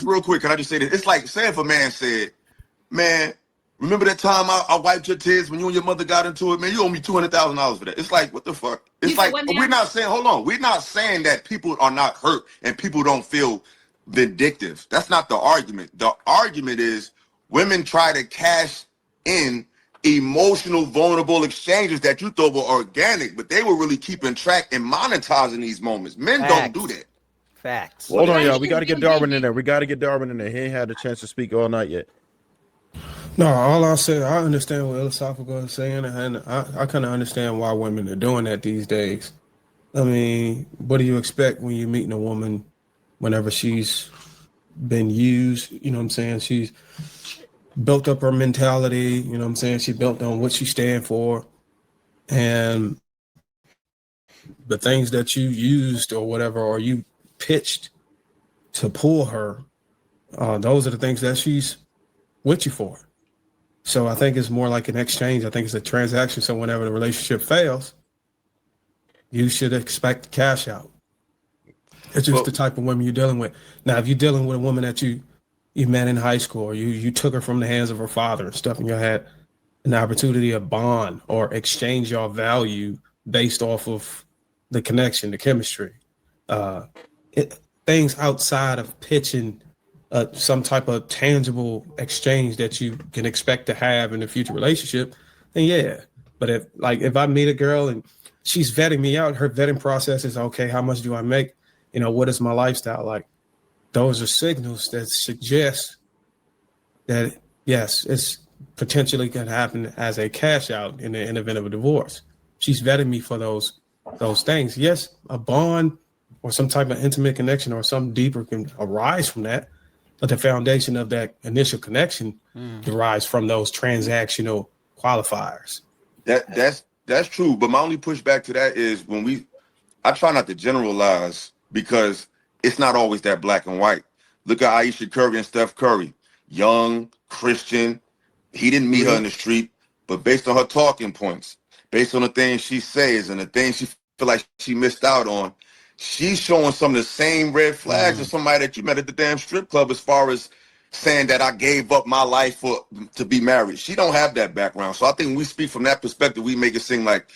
real quick, can I just say this? It's like, say if a man said, man, remember that time I wiped your tears when you and your mother got into it? Man, you owe me $200,000 for that. It's like, what the fuck? It's like, we're not saying, hold on. We're not saying that people are not hurt and people don't feel vindictive. That's not the argument. The argument is women try to cash in emotional, vulnerable exchanges that you thought were organic, but they were really keeping track and monetizing these moments. Men don't do that. Facts. Hold on, y'all. We got to get Darwin in there. He ain't had a chance to speak all night yet. No, all I'll say, I understand what Philosophical is saying, and I kind of understand why women are doing that these days. I mean, what do you expect when you're meeting a woman whenever she's been used? You know what I'm saying? She's built up her mentality, you know what I'm saying? She built on what she stand for. And the things that you used or whatever, or you pitched to pull her, those are the things that she's with you for. So I think it's more like an exchange. I think it's a transaction. So whenever the relationship fails, you should expect cash out. It's just the type of women you're dealing with. Now, if you're dealing with a woman that you met in high school, or you took her from the hands of her father and stuff, and you had an opportunity to bond or exchange your value based off of the connection, the chemistry, things outside of pitching some type of tangible exchange that you can expect to have in a future relationship, then yeah. But if I meet a girl and she's vetting me out, her vetting process is, okay, how much do I make? You know, what is my lifestyle like? Those are signals that suggest that, yes, it's potentially going to happen as a cash out in the event of a divorce. She's vetting me for those things. Yes, a bond or some type of intimate connection or something deeper can arise from that. But the foundation of that initial connection derives from those transactional qualifiers. That's true. But my only pushback to that is I try not to generalize, because it's not always that black and white. Look at Aisha Curry and Steph Curry. Young, Christian. He didn't meet her in the street, but based on her talking points, based on the things she says and the things she feel like she missed out on, she's showing some of the same red flags as somebody that you met at the damn strip club, as far as saying that I gave up my life to be married. She don't have that background. So I think when we speak from that perspective, we make it seem like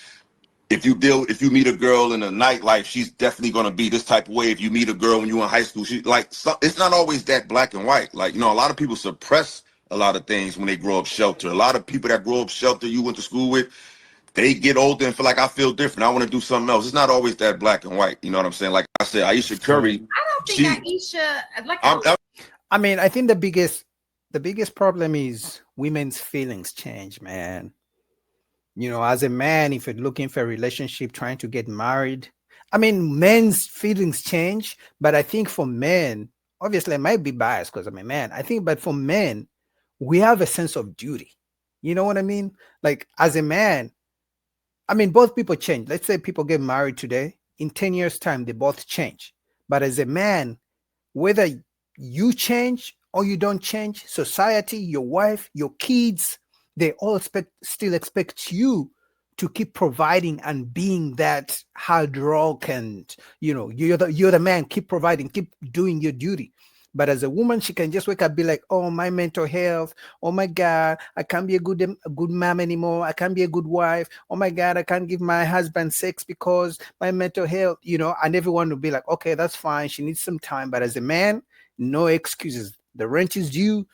if you meet a girl in a nightlife, she's definitely going to be this type of way. If you meet a girl when you were in high school, it's not always that black and white. Like, you know, a lot of people suppress a lot of things when they grow up sheltered. A lot of people that grow up sheltered, you went to school with, they get older and feel like, I feel different, I want to do something else. It's not always that black and white. You know what I'm saying? Like I said, Aisha Curry. I don't think Aisha, I mean, I think the biggest problem is women's feelings change, man. You know, as a man, if you're looking for a relationship, trying to get married, I mean, men's feelings change, but I think for men, obviously I might be biased because I'm a man, but for men, we have a sense of duty. You know what I mean? Like, as a man, I mean, both people change. Let's say people get married today, in 10 years' time, they both change. But as a man, whether you change or you don't change, society, your wife, your kids, they all still expect you to keep providing and being that hard rock, and you know, you're the man. Keep providing, keep doing your duty. But as a woman, she can just wake up, be like, "Oh, my mental health. Oh my God, I can't be a good mom anymore. I can't be a good wife. Oh my God, I can't give my husband sex because my mental health." You know, and everyone will be like, "Okay, that's fine. She needs some time." But as a man, no excuses. The rent is due.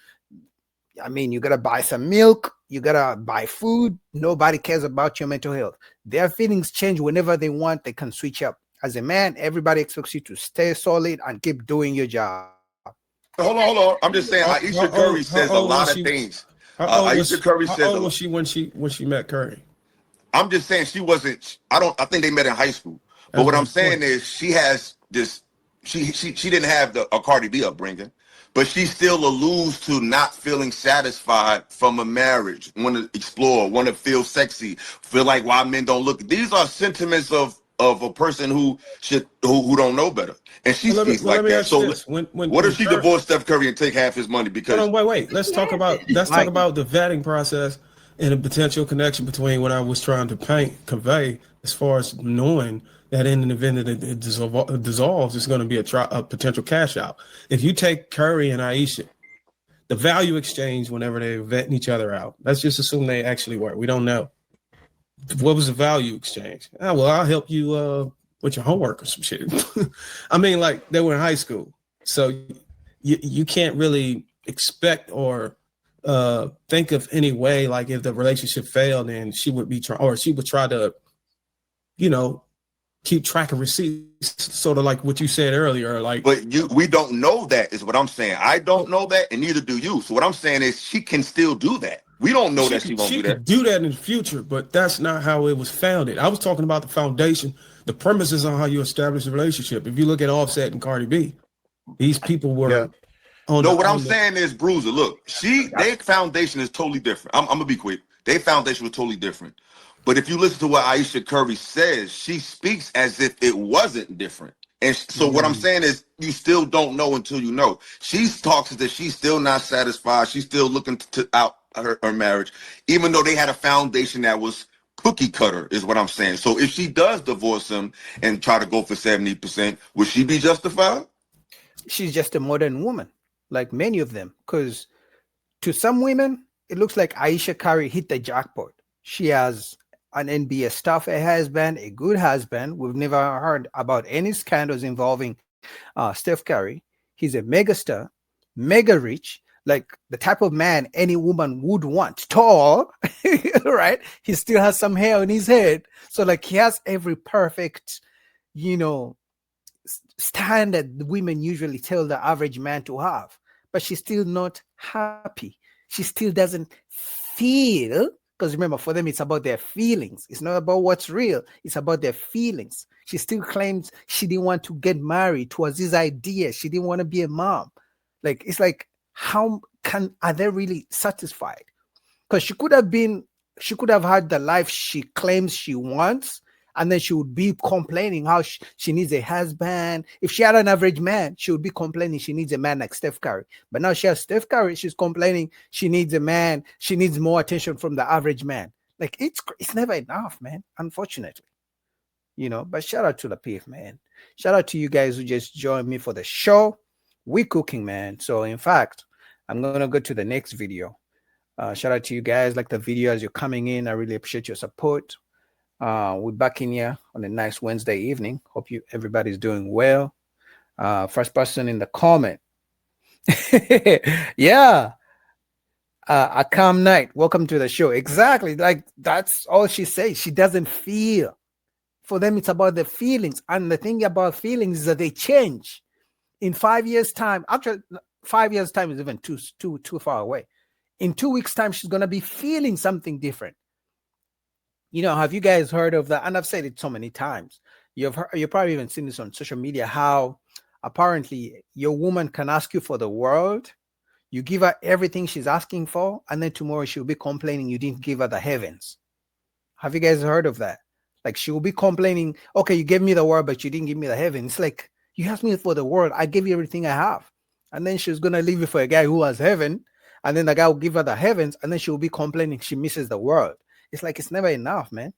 I mean, you gotta buy some milk, you gotta buy food. Nobody cares about your mental health. Their feelings change whenever they want. They can switch up. As a man, everybody expects you to stay solid and keep doing your job. Hold on. I'm just saying, Aisha Curry says a lot of things. Aisha Curry says. How old was she when she met Curry? I'm just saying she wasn't. I think they met in high school. But what I'm saying is, she has this. She didn't have a Cardi B upbringing. But she still alludes to not feeling satisfied from a marriage, want to explore, want to feel sexy, feel like why men don't look. These are sentiments of a person who don't know better. And she speaks like that. So what if she divorced Steph Curry and take half his money? Because wait. Let's talk about the vetting process and a potential connection between what I was trying to convey as far as knowing that in the event that it dissolves, it's going to be a potential cash out. If you take Curry and Aisha, the value exchange whenever they're vetting each other out, let's just assume they actually were. We don't know. What was the value exchange? Oh, well, I'll help you with your homework or some shit. I mean, like they were in high school. So you can't really expect or think of any way, like if the relationship failed and she would try to, keep track of receipts, sort of like what you said earlier. Like, but we don't know that is what I'm saying. I don't know that, and neither do you. So what I'm saying is she can still do that. We don't know that she won't do that. She could do that in the future, but that's not how it was founded. I was talking about the foundation, the premises on how you establish a relationship. If you look at Offset and Cardi B, these people were what I'm saying is, Bruiser, look, their foundation is totally different. I'm gonna be quick. Their foundation was totally different. But if you listen to what Aisha Curry says, she speaks as if it wasn't different. And so what I'm saying is you still don't know until you know. She talks as if she's still not satisfied. She's still looking to out her marriage, even though they had a foundation that was cookie cutter, is what I'm saying. So if she does divorce him and try to go for 70%, would she be justified? She's just a modern woman, like many of them. Because to some women, it looks like Aisha Curry hit the jackpot. She has an NBA star husband, a good husband. We've never heard about any scandals involving Steph Curry. He's a megastar, mega rich, like the type of man any woman would want. Tall, right? He still has some hair on his head. So like he has every perfect, standard the women usually tell the average man to have. But she's still not happy. She still doesn't feel. Because remember, for them, it's about their feelings. It's not about what's real. It's about their feelings. She still claims she didn't want to get married. It was his idea. She didn't want to be a mom. Like, it's like, are they really satisfied? Because she could have had the life she claims she wants, and then she would be complaining how she needs a husband. If she had an average man, she would be complaining she needs a man like Steph Curry. But now she has Steph Curry, she's complaining she needs a man. She needs more attention from the average man. Like it's never enough, man, unfortunately. But shout out to the PF, man. Shout out to you guys who just joined me for the show. We're cooking, man. So in fact, I'm going to go to the next video. Shout out to you guys. Like the video as you're coming in. I really appreciate your support. We're back in here on a nice Wednesday evening. Hope everybody's doing well. First person in the comment. Yeah. A calm night. Welcome to the show. Exactly. Like that's all she says. She doesn't feel. For them, it's about the feelings. And the thing about feelings is that they change. In 5 years' time, actually 5 years' time is even too far away. In 2 weeks' time, she's gonna be feeling something different. Have you guys heard of that? And I've said it so many times. You've probably even seen this on social media, how apparently your woman can ask you for the world. You give her everything she's asking for, and then tomorrow she'll be complaining you didn't give her the heavens. Have you guys heard of that? Like she will be complaining, okay, you gave me the world, but you didn't give me the heavens. It's like, you asked me for the world. I gave you everything I have. And then she's going to leave you for a guy who has heaven. And then the guy will give her the heavens, and then she will be complaining she misses the world. It's like, it's never enough, man.